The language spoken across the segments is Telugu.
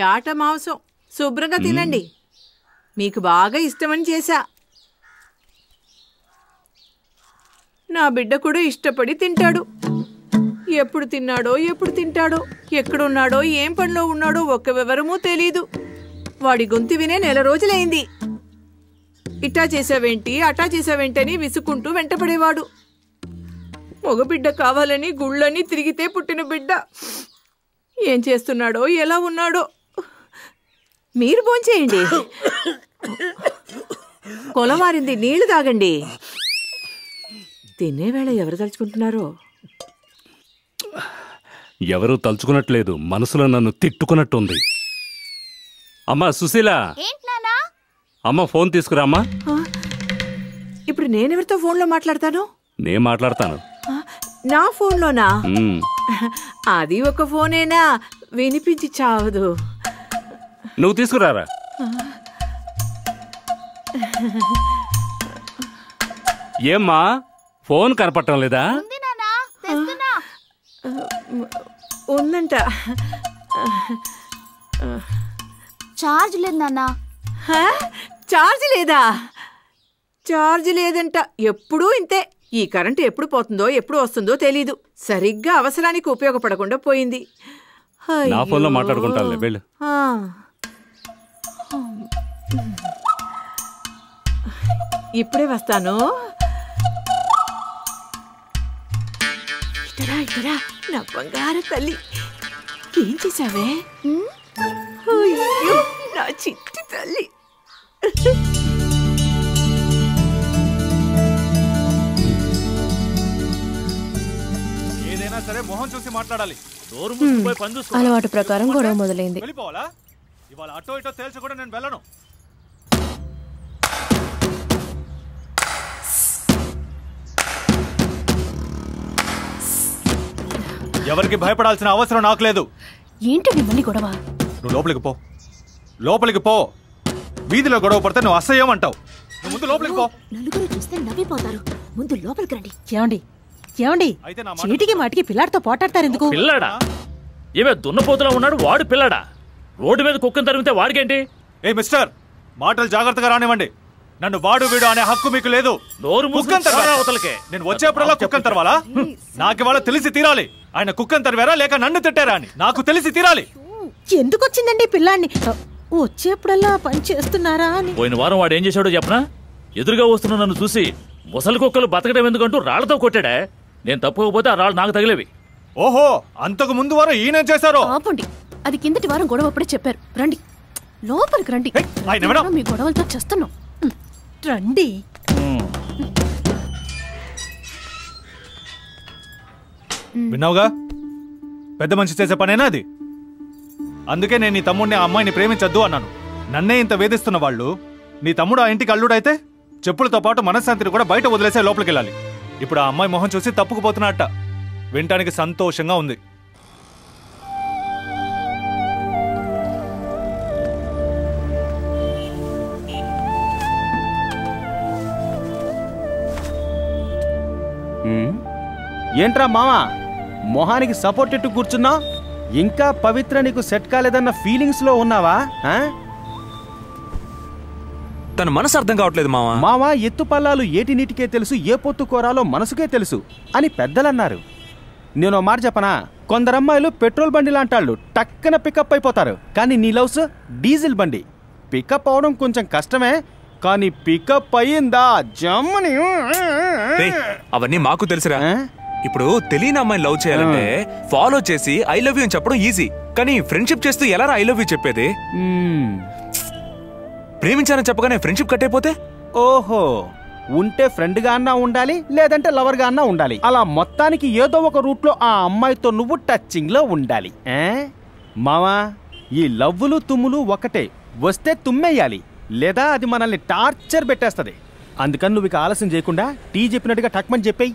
యాట మాంసం శుభ్రంగా తినండి. మీకు బాగా ఇష్టమని చేశా. నా బిడ్డ కూడా ఇష్టపడి తింటాడు. ఎప్పుడు తిన్నాడో ఎప్పుడు తింటాడో, ఎక్కడున్నాడో ఏం పనిలో ఉన్నాడో ఒక్క వివరమూ తెలీదు. వాడి గొంతు వినే నెల రోజులైంది. ఇట్టా చేసావేంటి అట్టా చేసావేంటి అని విసుక్కుంటూ వెంటపడేవాడు. మగబిడ్డ కావాలని గుళ్ళని తిరిగితే పుట్టిన బిడ్డ ఏం చేస్తున్నాడో ఎలా ఉన్నాడో. మీరు భోంచేయండి. కొలమారింది, నీళ్లు తాగండి. తినేవేళ ఎవరు తలుచుకుంటున్నారో? ఎవరూ తలుచుకున్నట్లేదు, మనసులో నన్ను తిట్టుకున్నట్టుంది. అమ్మా సుశీల, అమ్మ ఫోన్ తీసుకురామ్మా. ఇప్పుడు నేనెవరితో ఫోన్లో మాట్లాడతాను? నేను మాట్లాడతాను. నా ఫోన్లోనా? అది ఒక ఫోనేనా, వినిపించి చావదు. నువ్వు తీసుకురారా. ఏమ్మా ఫోన్ కనపడటం లేదా? ఉందంట. చార్జ్ లేదు నాన్న. చార్జ్ లేదా? చార్జ్ లేదంట. ఎప్పుడూ ఇంతే. ఈ కరెంటు ఎప్పుడు పోతుందో ఎప్పుడు వస్తుందో తెలీదు. సరిగ్గా అవసరానికి ఉపయోగపడకుండా పోయింది. నా ఫోన్లో మాట్లాడుకుంటానులే, వెళ్ళు. ఇప్పుడే వస్తాను. ఇతరా ఇతరా నా బంగారు తల్లి, ఏం చేసావే? అయ్యో నా చిట్టి తల్లి. ఏదైనా సరే మొహం చూసి మాట్లాడాలి. అలవాటు ప్రకారం గొడవ మొదలైంది. వెళ్ళిపోవాలా? ఇవాళ అటో ఇటో తేల్చి కూడా నేను వెళ్ళను. ఎవరికి భయపడాల్సిన అవసరం నాకు లేదు. ఏంటండి మళ్ళీ గొడవ? నువ్వు లోపలికి పో, లోపలికి పో. వీధిలో గొడవ పడితే నువ్వు అసహ్యం అంటావు. నువ్వు ముందు లోపలికి పో. నలుగురు చూస్తే నవ్విపోతారు. ముందు లోపలికి రండి. ఏమండి ఏమండి, చీటికి మాటికి పిల్లాడితో పోటాడతారు ఎందుకు? పిల్లాడా? ఏమే దున్నపోతులా ఉన్నాడు వాడు పిల్లాడా? రోడ్డు మీద కుక్కను తరిమితే వాడికేంటి? ఏ మిస్టర్, మాటలు జాగ్రత్తగా రానివ్వండి. నన్ను వాడు వీడు అనే హక్కు మీకు లేదు. నేను వచ్చేప్పుడల్లా కుక్కను తరవాలా? నాకు ఇవాళ తెలిసి తీరాలి. ఆయన కుక్కను తరివారా లేక నన్ను తిట్టారా అని నాకు తెలిసి తీరాలి. ఎందుకు వచ్చిందండి పిల్లాన్ని? వచ్చేప్పుడల్లా పని చేస్తున్నారా అని. పోయిన వారం వాడు ఏం చేశాడో చెప్పనా? ఎదురుగా వస్తున్న నన్ను చూసి ముసలి కుక్కలు బతకడం ఎందుకంటూ రాళ్లతో కొట్టాడే. నేను తప్పుకోకపోతే ఆ రాళ్ళు నాకు తగిలేవి. ఓహో, అంతకు ముందు వారం ఈయన చేశారో? ఆపండి, అది కిందటి వారం గొడవ అప్పుడే చెప్పారు. రండి లోపలికి రండి. మీ గొడవలతో చేస్తున్నాం. రండి. విన్నావుగా, పెద్ద మనిషి చేసే పనేనా అది? అందుకే నేను నీ తమ్ముడిని ఆ అమ్మాయిని ప్రేమించద్దు అన్నాను. నన్నే ఇంత వేధిస్తున్న వాళ్ళు నీ తమ్ముడు ఆ ఇంటికి అల్లుడైతే చెప్పులతో పాటు మనశ్శాంతిని కూడా బయట వదిలేసే లోపలికి వెళ్ళాలి. ఇప్పుడు ఆ అమ్మాయి మొహం చూసి తప్పుకుపోతున్నట్ట. వినటానికి సంతోషంగా ఉంది. ఏంట్రా మావా, మొహానికి సపోర్ట్ ఎట్టు కూర్చున్నా? ఇంకా పవిత్ర నీకు సెట్ కాలేదన్న ఫీలింగ్స్ లో ఉన్నావా? తన మనసు అర్థం కావట్లేదు మావా. మావా, ఎత్తు పల్లాలు ఏటి నీటికే తెలుసు, ఏ పొత్తు కోరాలో మనసుకే తెలుసు అని పెద్దలన్నారు. నేను మాట చెప్పనా, కొందరమ్మాయిలు పెట్రోల్ బండి లాంటాళ్ళు టక్కన పికప్ అయిపోతారు. కానీ నీ లవ్స్ డీజిల్ బండి. పికప్ అవడం కొంచెం కష్టమే, కానీ పికప్ అయ్యిందా జమ్మని. అవన్నీ మాకు తెలుసురా. ఇప్పుడు తెలియని అమ్మాయిని లవ్ చేయాలంటే ఫాలో చేసి ఐ లవ్ యూ అని చెప్పడం ఈజీ. కానీ ఫ్రెండ్షిప్ చేస్తూ ఎలా ఐ లవ్ యూ చెప్పేది? ప్రేమించానని చెప్పగానే ఫ్రెండ్షిప్ కట్ అయిపోతే? ఓహో, ఉంటే ఫ్రెండ్ గా అన్నా ఉండాలి, లేదంటే లవర్ గా అన్నా ఉండాలి. అలా మొత్తానికి ఏదో ఒక రూట్ లో ఆ అమ్మాయితో నువ్వు టచింగ్ లో ఉండాలి. మావా, ఈ లవ్వులు తుమ్ములు ఒకటే. వస్తే తుమ్మేయాలి, లేదా అది మనల్ని టార్చర్ పెట్టేస్తది. అందుకని నువ్వు ఇక ఆలస్యం చేయకుండా టీ చెప్పినట్టుగా టక్మని చెప్పేయి.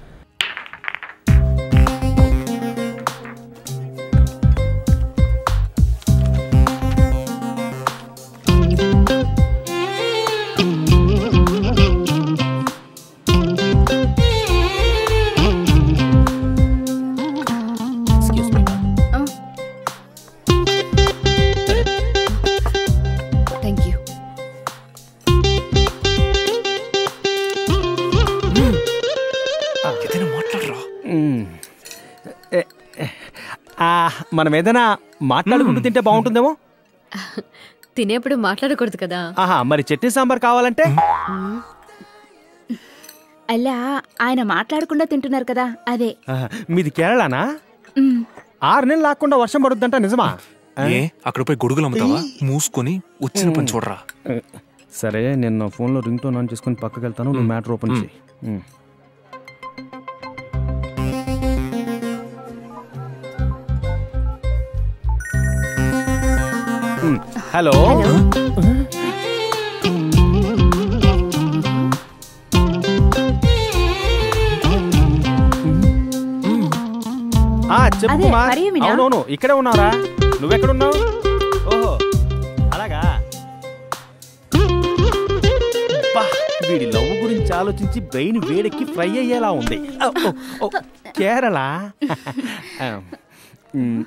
మనం ఏదైనా మాట్లాడుకుంటూ తింటే బాగుంటుందేమో. తినేప్పుడు మాట్లాడకూడదు కదా. ఆహా, మరి చట్నీ సాంబార్ కావాలంటే? అలా ఆయన మాట్లాడకుండా తింటున్నారు కదా, అదే. మీది కేరళనా? 6 నెలలు లాక్కుండా వర్షం పడుద్దంట, నిజమా? ఏ అక్కడ పోయి గొడుగులు అమ్ముతావా? మూసుకొని వచ్చిన పని చూడరా. సరే, నేను నా ఫోన్లో రింగ్ టోన్ ఆన్ చేసుకుని పక్కకి వెళ్తాను, నువ్వు మ్యాటర్ ఓపెన్ చేయి. హలో, చెప్పు కుమార్. అవునవును, ఇక్కడే ఉన్నారా? నువ్వెక్కడున్నావు? ఓహో, అలాగా. వీడి లవ్ గురించి ఆలోచించి బ్రెయిన్ వేడెక్కి ఫ్రై అయ్యేలా ఉంది. కేరళ. Hmm.